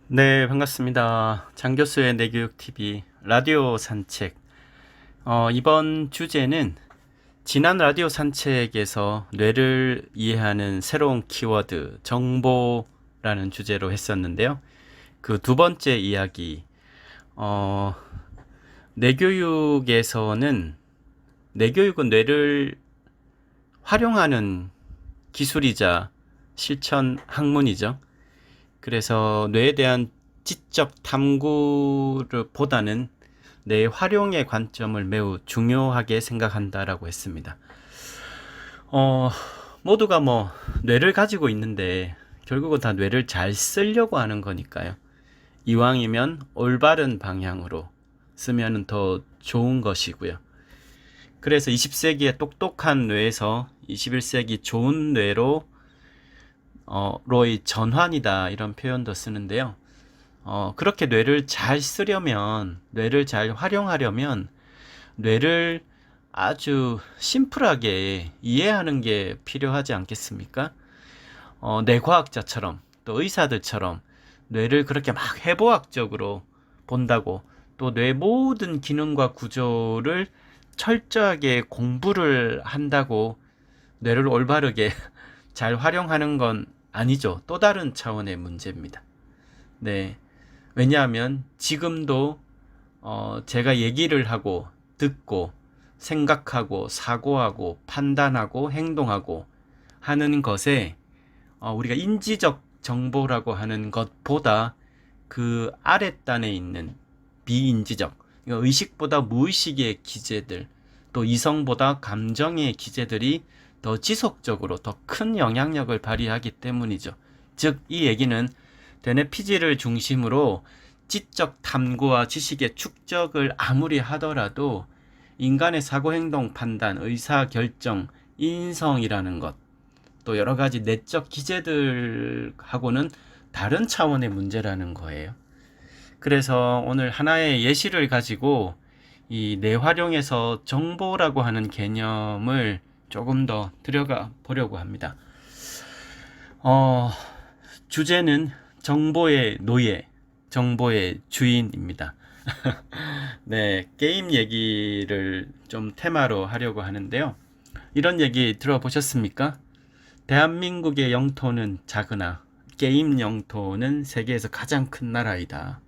네, 반갑습니다. 장교수의 내교육TV 라디오 산책. 이번 주제는 지난 라디오 산책에서 뇌를 이해하는 새로운 키워드, 정보라는 주제로 했었는데요. 그 두 번째 이야기, 어, 내교육은 뇌를 활용하는 기술이자 실천 학문이죠. 그래서 뇌에 대한 지적 탐구를 보다는 뇌 활용의 관점을 매우 중요하게 생각한다라고 했습니다. 어, 모두가 뇌를 가지고 있는데 결국은 다 뇌를 잘 쓰려고 하는 거니까요. 이왕이면 올바른 방향으로 쓰면 더 좋은 것이고요. 그래서 20세기의 똑똑한 뇌에서 21세기 좋은 뇌로 로의 전환이다 이런 표현도 쓰는데요. 그렇게 뇌를 잘 쓰려면, 뇌를 잘 활용하려면 뇌를 아주 심플하게 이해하는 게 필요하지 않겠습니까? 뇌과학자처럼 또 의사들처럼 뇌를 그렇게 막 해부학적으로 본다고 또 뇌 모든 기능과 구조를 철저하게 공부를 한다고 뇌를 올바르게 잘 활용하는 건 아니죠. 또 다른 차원의 문제입니다. 네. 왜냐하면 지금도 제가 얘기를 하고 듣고 생각하고 사고하고 판단하고 행동하고 하는 것에 우리가 인지적 정보라고 하는 것보다 그 아랫단에 있는 비인지적, 그러니까 의식보다 무의식의 기제들, 또 이성보다 감정의 기제들이 더 지속적으로 더 큰 영향력을 발휘하기 때문이죠. 즉, 이 얘기는 대뇌 피질을 중심으로 지적 탐구와 지식의 축적을 아무리 하더라도 인간의 사고, 행동, 판단, 의사 결정, 인성이라는 것, 또 여러 가지 내적 기제들하고는 다른 차원의 문제라는 거예요. 그래서 오늘 하나의 예시를 가지고 이 뇌활용에서 정보라고 하는 개념을 조금 더 들어가 보려고 합니다. 주제는 정보의 노예, 정보의 주인입니다. 네, 게임 얘기를 좀 테마로 하려고 하는데요. 이런 얘기 들어보셨습니까? 대한민국의 영토는 작으나 게임 영토는 세계에서 가장 큰 나라이다.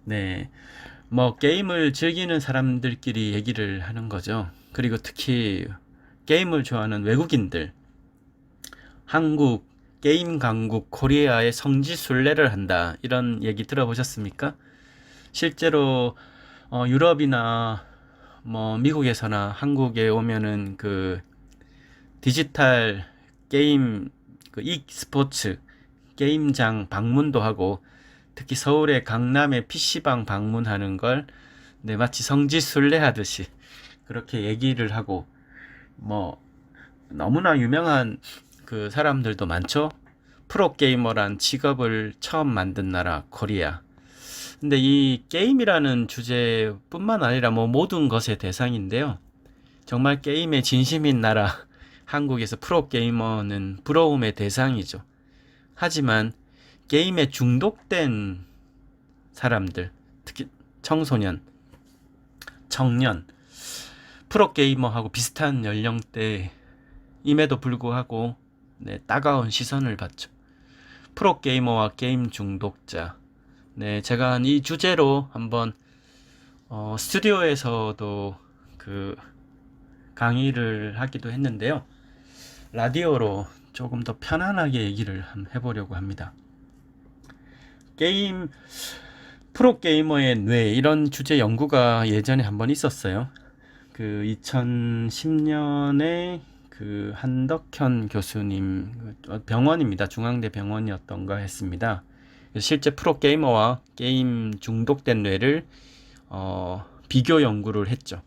네, 게임을 즐기는 사람들끼리 얘기를 하는 거죠. 그리고 특히 게임을 좋아하는 외국인들, 한국 게임 강국 코리아의 성지순례를 한다. 이런 얘기 들어보셨습니까? 실제로 유럽이나 미국에서나 한국에 오면은 그 디지털 게임 그 e스포츠 게임장 방문도 하고 특히 서울의 강남의 PC방 방문하는 걸 네, 마치 성지순례 하듯이 그렇게 얘기를 하고 너무나 유명한 그 사람들도 많죠. 프로게이머란 직업을 처음 만든 나라 코리아. 근데 이 게임이라는 주제뿐만 아니라 모든 것의 대상인데요. 정말 게임에 진심인 나라 한국에서 프로게이머는 부러움의 대상이죠. 하지만 게임에 중독된 사람들, 특히 청소년, 청년, 프로게이머하고 비슷한 연령대임에도 불구하고 네, 따가운 시선을 받죠. 프로게이머와 게임 중독자. 네, 제가 이 주제로 한번 스튜디오에서도 그 강의를 하기도 했는데요. 라디오로 조금 더 편안하게 얘기를 해보려고 합니다. 게임, 프로게이머의 뇌, 이런 주제 연구가 예전에 한번 있었어요. 그 2010년에 그 한덕현 교수님 병원입니다. 중앙대 병원이었던가 했습니다. 실제 프로게이머와 게임 중독된 뇌를 비교 연구를 했죠.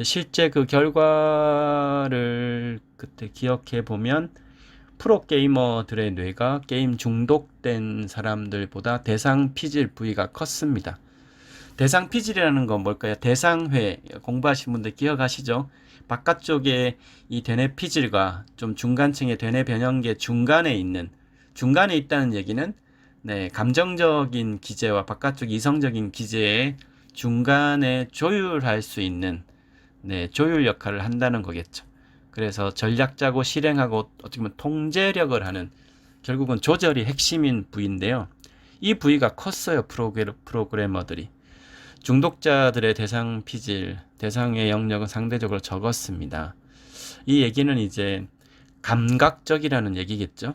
실제 그 결과를 그때 기억해 보면 프로게이머들의 뇌가 게임 중독된 사람들보다 대상 피질 부위가 컸습니다. 대상 피질이라는 건 뭘까요? 대상회 공부하신 분들 기억하시죠? 바깥쪽에 이 대뇌 피질과 좀 중간층의 대뇌 변형계 중간에 있다는 얘기는 네, 감정적인 기제와 바깥쪽 이성적인 기제의 중간에 조율할 수 있는 네, 조율 역할을 한다는 거겠죠. 그래서 전략 짜고 실행하고 어떻게 보면 통제력을 하는 결국은 조절이 핵심인 부위인데요. 이 부위가 컸어요. 프로그래머들이. 중독자들의 대상 피질, 대상의 영역은 상대적으로 적었습니다. 이 얘기는 이제 감각적이라는 얘기겠죠.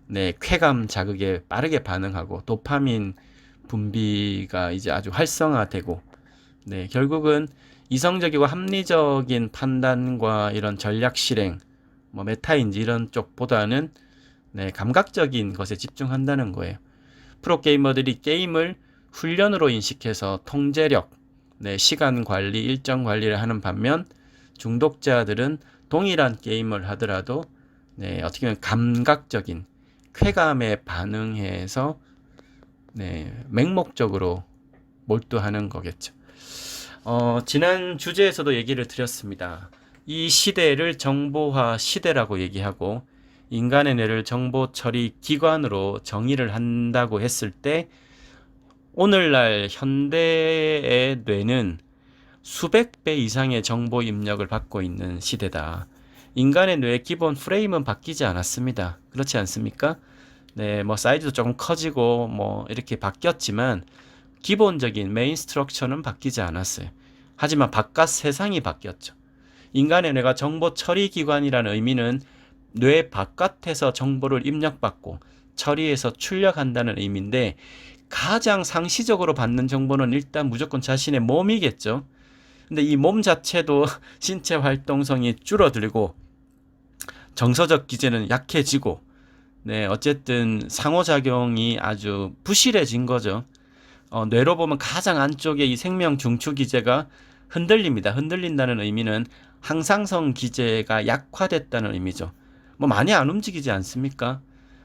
네, 쾌감 자극에 빠르게 반응하고 도파민 분비가 이제 아주 활성화되고, 네, 결국은 이성적이고 합리적인 판단과 이런 전략 실행, 뭐 메타인지 이런 쪽보다는 네, 감각적인 것에 집중한다는 거예요. 프로게이머들이 게임을 훈련으로 인식해서 통제력, 네, 시간 관리, 일정 관리를 하는 반면 중독자들은 동일한 게임을 하더라도 네, 어떻게 보면 감각적인 쾌감에 반응해서 네, 맹목적으로 몰두하는 거겠죠. 지난 주제에서도 얘기를 드렸습니다. 이 시대를 정보화 시대라고 얘기하고 인간의 뇌를 정보 처리 기관으로 정의를 한다고 했을 때 오늘날 현대의 뇌는 수백 배 이상의 정보 입력을 받고 있는 시대다. 인간의 뇌의 기본 프레임은 바뀌지 않았습니다. 그렇지 않습니까? 네, 뭐 사이즈도 조금 커지고 뭐 이렇게 바뀌었지만 기본적인 메인 스트럭처는 바뀌지 않았어요. 하지만 바깥 세상이 바뀌었죠. 인간의 뇌가 정보 처리 기관이라는 의미는 뇌 바깥에서 정보를 입력받고 처리해서 출력한다는 의미인데 가장 상시적으로 받는 정보는 일단 무조건 자신의 몸이겠죠. 근데 이 몸 자체도 신체 활동성이 줄어들고 정서적 기제는 약해지고 네, 어쨌든 상호작용이 아주 부실해진 거죠. 뇌로 보면 가장 안쪽에 이 생명 중추 기제가 흔들립니다. 흔들린다는 의미는 항상성 기제가 약화됐다는 의미죠. 뭐 많이 안 움직이지 않습니까?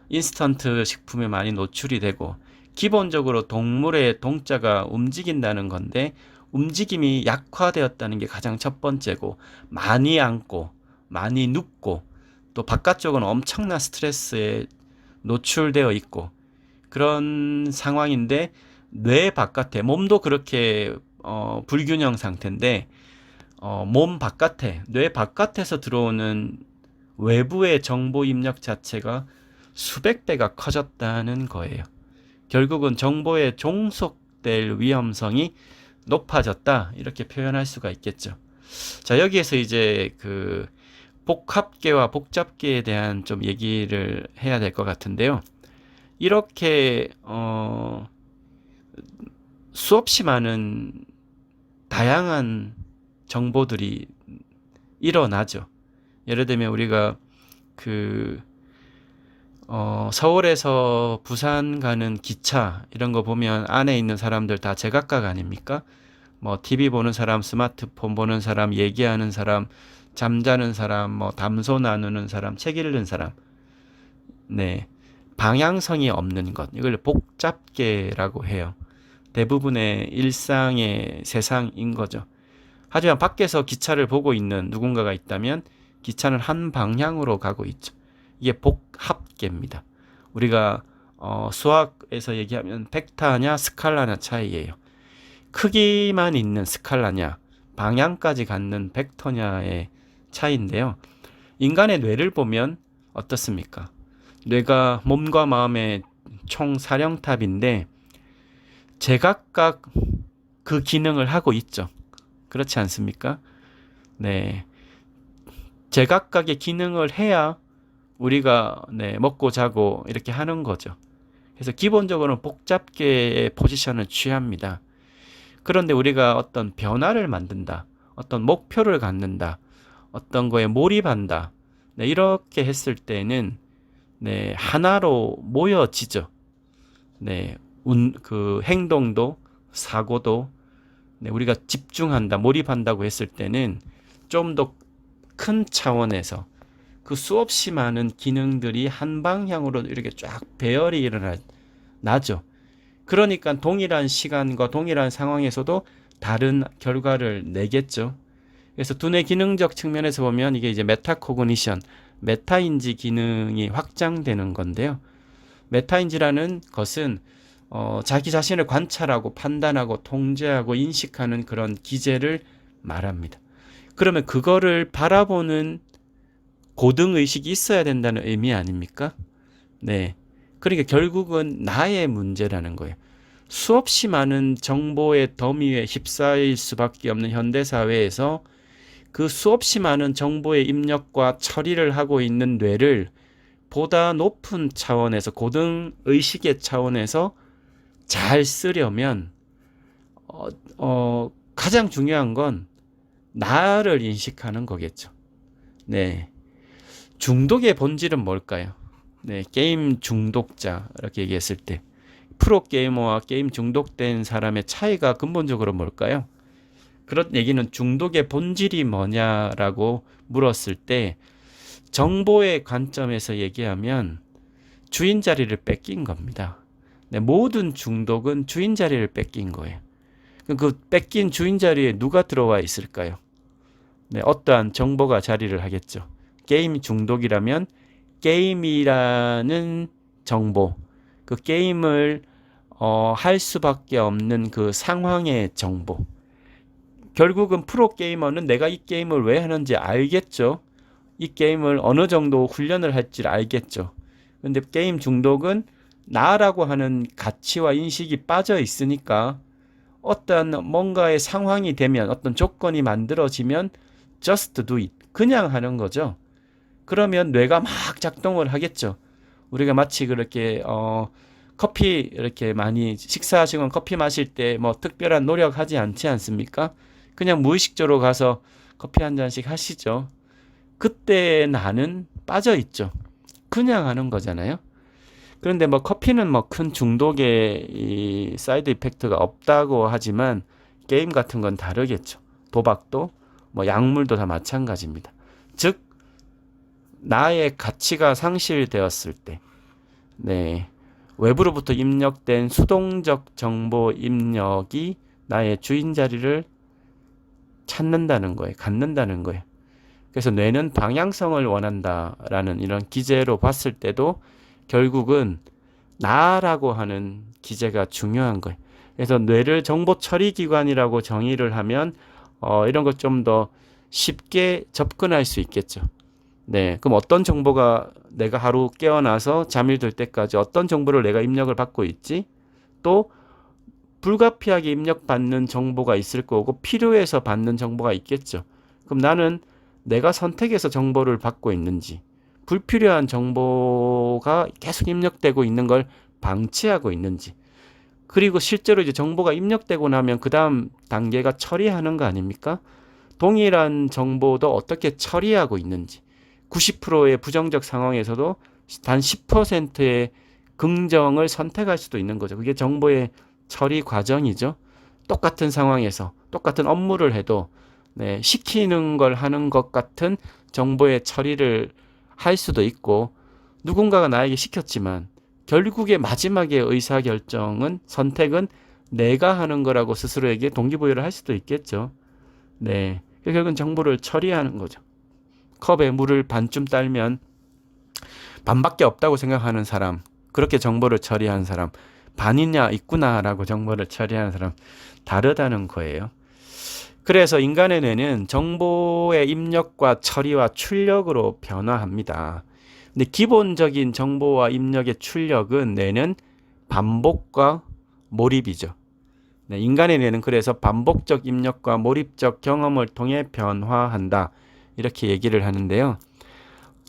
인스턴트 식품에 많이 노출이 되고 기본적으로 동물의 동자가 움직인다는 건데 움직임이 약화되었다는 게 가장 첫 번째고 많이 앉고 많이 눕고 또 바깥쪽은 엄청난 스트레스에 노출되어 있고 그런 상황인데 뇌 바깥에 몸도 그렇게 불균형 상태인데 몸 바깥에 뇌 바깥에서 들어오는 외부의 정보 입력 자체가 수백 배가 커졌다는 거예요. 결국은 정보에 종속될 위험성이 높아졌다 이렇게 표현할 수가 있겠죠. 자, 여기에서 이제 그 복합계와 복잡계에 대한 좀 얘기를 해야 될 것 같은데요. 이렇게 수없이 많은 다양한 정보들이 일어나죠. 예를 들면 우리가 그 서울에서 부산 가는 기차 이런 거 보면 안에 있는 사람들 다 제각각 아닙니까? 뭐 TV 보는 사람, 스마트폰 보는 사람, 얘기하는 사람, 잠자는 사람, 뭐 담소 나누는 사람, 책 읽는 사람. 네. 방향성이 없는 것. 이걸 복잡계라고 해요. 대부분의 일상의 세상인 거죠. 하지만 밖에서 기차를 보고 있는 누군가가 있다면 기차는 한 방향으로 가고 있죠. 이게 복합계입니다. 우리가 수학에서 얘기하면 벡터냐 스칼라냐 차이예요. 크기만 있는 스칼라냐 방향까지 갖는 벡터냐의 차이인데요. 인간의 뇌를 보면 어떻습니까? 뇌가 몸과 마음의 총 사령탑인데 제각각 그 기능을 하고 있죠. 그렇지 않습니까? 네. 제각각의 기능을 해야 우리가 네, 먹고 자고 이렇게 하는 거죠. 그래서 기본적으로는 복잡계의 포지션을 취합니다. 그런데 우리가 어떤 변화를 만든다, 어떤 목표를 갖는다, 어떤 거에 몰입한다, 네, 이렇게 했을 때는 네, 하나로 모여지죠. 네, 그 행동도 사고도 네, 우리가 집중한다, 몰입한다고 했을 때는 좀 더 큰 차원에서 그 수없이 많은 기능들이 한 방향으로 이렇게 쫙 배열이 일어나죠. 그러니까 동일한 시간과 동일한 상황에서도 다른 결과를 내겠죠. 그래서 두뇌 기능적 측면에서 보면 이게 이제 메타코그니션, 메타인지 기능이 확장되는 건데요. 메타인지라는 것은 자기 자신을 관찰하고 판단하고 통제하고 인식하는 그런 기제를 말합니다. 그러면 그거를 바라보는 고등의식이 있어야 된다는 의미 아닙니까? 네. 그러니까 결국은 나의 문제라는 거예요. 수없이 많은 정보의 더미에 휩싸일 수밖에 없는 현대사회에서 그 수없이 많은 정보의 입력과 처리를 하고 있는 뇌를 보다 높은 차원에서 고등의식의 차원에서 잘 쓰려면 가장 중요한 건 나를 인식하는 거겠죠. 네. 중독의 본질은 뭘까요? 네, 게임 중독자 이렇게 얘기했을 때 프로게이머와 게임 중독된 사람의 차이가 근본적으로 뭘까요? 그런 얘기는 중독의 본질이 뭐냐라고 물었을 때 정보의 관점에서 얘기하면 주인 자리를 뺏긴 겁니다. 네, 모든 중독은 주인 자리를 뺏긴 거예요. 그 뺏긴 주인 자리에 누가 들어와 있을까요? 네, 어떠한 정보가 자리를 하겠죠. 게임 중독이라면 게임이라는 정보, 그 게임을 할 수밖에 없는 그 상황의 정보. 결국은 프로게이머는 내가 이 게임을 왜 하는지 알겠죠. 이 게임을 어느 정도 훈련을 할지 알겠죠. 근데 게임 중독은 나라고 하는 가치와 인식이 빠져 있으니까 어떤 뭔가의 상황이 되면 어떤 조건이 만들어지면 just do it. 그냥 하는 거죠. 그러면 뇌가 막 작동을 하겠죠. 우리가 마치 그렇게 커피 이렇게 많이 식사하시고 커피 마실 때 뭐 특별한 노력하지 않지 않습니까? 그냥 무의식적으로 가서 커피 한 잔씩 하시죠. 그때 나는 빠져 있죠. 그냥 하는 거잖아요. 그런데 뭐 커피는 뭐 큰 중독의 이 사이드 이펙트가 없다고 하지만 게임 같은 건 다르겠죠. 도박도 뭐 약물도 다 마찬가지입니다. 즉 나의 가치가 상실되었을 때, 네, 외부로부터 입력된 수동적 정보 입력이 나의 주인 자리를 찾는다는 거예요. 갖는다는 거예요. 그래서 뇌는 방향성을 원한다라는 이런 기제로 봤을 때도 결국은 나라고 하는 기제가 중요한 거예요. 그래서 뇌를 정보 처리 기관이라고 정의를 하면 이런 걸 좀 더 쉽게 접근할 수 있겠죠. 네, 그럼 어떤 정보가 내가 하루 깨어나서 잠이 들 때까지 어떤 정보를 내가 입력을 받고 있지? 또 불가피하게 입력받는 정보가 있을 거고 필요해서 받는 정보가 있겠죠. 그럼 나는 내가 선택해서 정보를 받고 있는지, 불필요한 정보가 계속 입력되고 있는 걸 방치하고 있는지, 그리고 실제로 이제 정보가 입력되고 나면 그 다음 단계가 처리하는 거 아닙니까? 동일한 정보도 어떻게 처리하고 있는지, 90%의 부정적 상황에서도 단 10%의 긍정을 선택할 수도 있는 거죠. 그게 정보의 처리 과정이죠. 똑같은 상황에서 똑같은 업무를 해도 네, 시키는 걸 하는 것 같은 정보의 처리를 할 수도 있고 누군가가 나에게 시켰지만 결국에 마지막에 의사결정은 선택은 내가 하는 거라고 스스로에게 동기부여를 할 수도 있겠죠. 네, 결국은 정보를 처리하는 거죠. 컵에 물을 반쯤 따르면 반밖에 없다고 생각하는 사람, 그렇게 정보를 처리하는 사람, 반이냐 있구나라고 정보를 처리하는 사람 다르다는 거예요. 그래서 인간의 뇌는 정보의 입력과 처리와 출력으로 변화합니다. 근데 기본적인 정보와 입력의 출력은 뇌는 반복과 몰입이죠. 네, 인간의 뇌는 그래서 반복적 입력과 몰입적 경험을 통해 변화한다. 이렇게 얘기를 하는데요.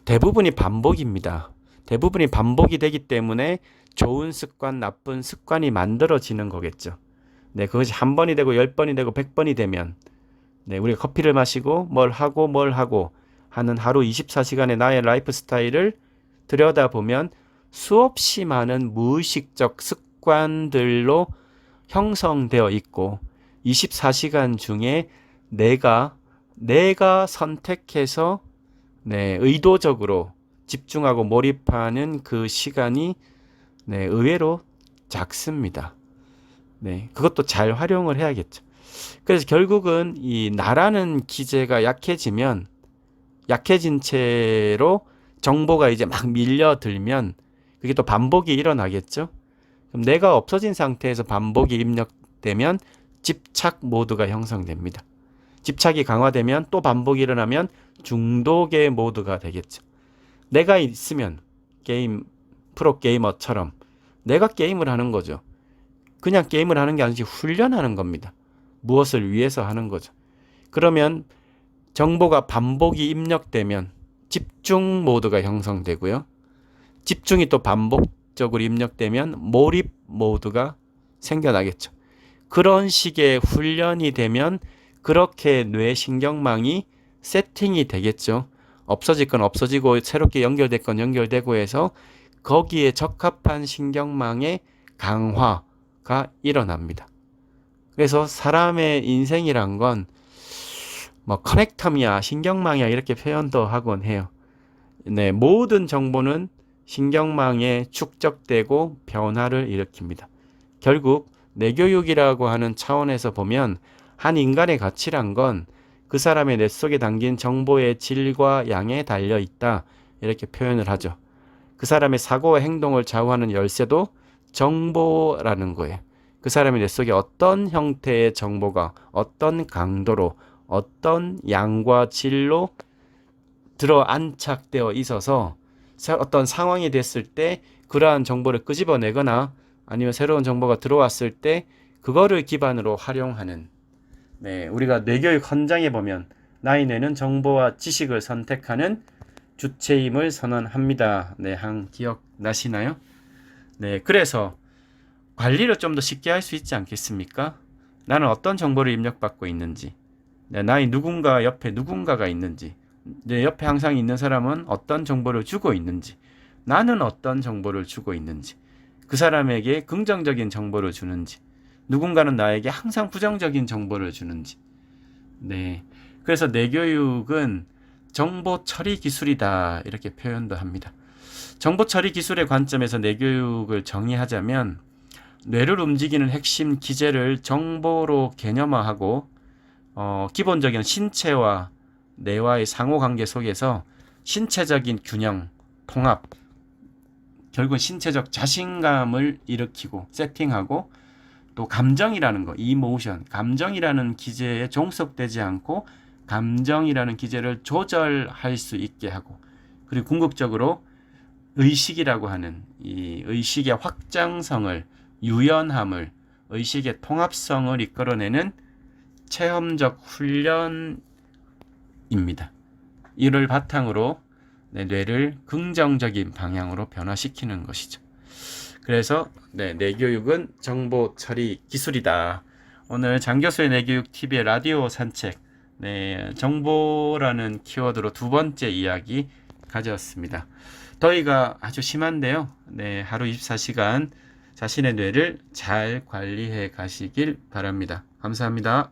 대부분이 반복입니다. 대부분이 반복이 되기 때문에 좋은 습관, 나쁜 습관이 만들어지는 거겠죠. 네, 그것이 한 번이 되고 10번이 되고 100번이 되면 네, 우리가 커피를 마시고 뭘 하고 하는 하루 24시간의 나의 라이프 스타일을 들여다보면 수없이 많은 무의식적 습관들로 형성되어 있고 24시간 중에 내가 선택해서 네, 의도적으로 집중하고 몰입하는 그 시간이 네, 의외로 작습니다. 네, 그것도 잘 활용을 해야겠죠. 그래서 결국은 이 나라는 기제가 약해진 채로 정보가 이제 막 밀려들면 그게 또 반복이 일어나겠죠. 그럼 뇌가 없어진 상태에서 반복이 입력되면 집착 모드가 형성됩니다. 집착이 강화되면 또 반복이 일어나면 중독의 모드가 되겠죠. 내가 있으면 프로게이머처럼 내가 게임을 하는 거죠. 그냥 게임을 하는 게 아니지 훈련하는 겁니다. 무엇을 위해서 하는 거죠. 그러면 정보가 반복이 입력되면 집중 모드가 형성되고요. 집중이 또 반복적으로 입력되면 몰입 모드가 생겨나겠죠. 그런 식의 훈련이 되면 그렇게 뇌 신경망이 세팅이 되겠죠. 없어질 건 없어지고 새롭게 연결될 건 연결되고 해서 거기에 적합한 신경망의 강화가 일어납니다. 그래서 사람의 인생이란 건 뭐 커넥텀이야, 신경망이야 이렇게 표현도 하곤 해요. 네, 모든 정보는 신경망에 축적되고 변화를 일으킵니다. 결국 뇌교육이라고 하는 차원에서 보면 한 인간의 가치란 건 그 사람의 뇌 속에 담긴 정보의 질과 양에 달려 있다 이렇게 표현을 하죠. 그 사람의 사고와 행동을 좌우하는 열쇠도 정보라는 거예요. 그 사람의 뇌 속에 어떤 형태의 정보가 어떤 강도로 어떤 양과 질로 들어 안착되어 있어서 어떤 상황이 됐을 때 그러한 정보를 끄집어내거나 아니면 새로운 정보가 들어왔을 때 그거를 기반으로 활용하는, 네, 우리가 뇌교육 헌장에 보면 나의 뇌는 정보와 지식을 선택하는 주체임을 선언합니다. 네, 한 기억나시나요? 네, 그래서 관리를 좀 더 쉽게 할 수 있지 않겠습니까? 나는 어떤 정보를 입력받고 있는지, 네, 나의 누군가 옆에 누군가가 있는지, 내 옆에 항상 있는 사람은 어떤 정보를 주고 있는지, 나는 어떤 정보를 주고 있는지, 그 사람에게 긍정적인 정보를 주는지, 누군가는 나에게 항상 부정적인 정보를 주는지. 네, 그래서 뇌교육은 정보 처리 기술이다 이렇게 표현도 합니다. 정보 처리 기술의 관점에서 뇌교육을 정의하자면 뇌를 움직이는 핵심 기제를 정보로 개념화하고 기본적인 신체와 뇌와의 상호관계 속에서 신체적인 균형, 통합, 결국은 신체적 자신감을 일으키고 세팅하고 또 감정이라는 거, 이모션, 감정이라는 기제에 종속되지 않고 감정이라는 기제를 조절할 수 있게 하고, 그리고 궁극적으로 의식이라고 하는 이 의식의 확장성을, 유연함을, 의식의 통합성을 이끌어내는 체험적 훈련입니다. 이를 바탕으로 뇌를 긍정적인 방향으로 변화시키는 것이죠. 그래서 뇌교육은 정보 처리 기술이다. 오늘 장교수의 뇌교육 TV의 라디오 산책, 정보라는 키워드로 두 번째 이야기 가져왔습니다. 더위가 아주 심한데요. 하루 24시간 자신의 뇌를 잘 관리해 가시길 바랍니다. 감사합니다.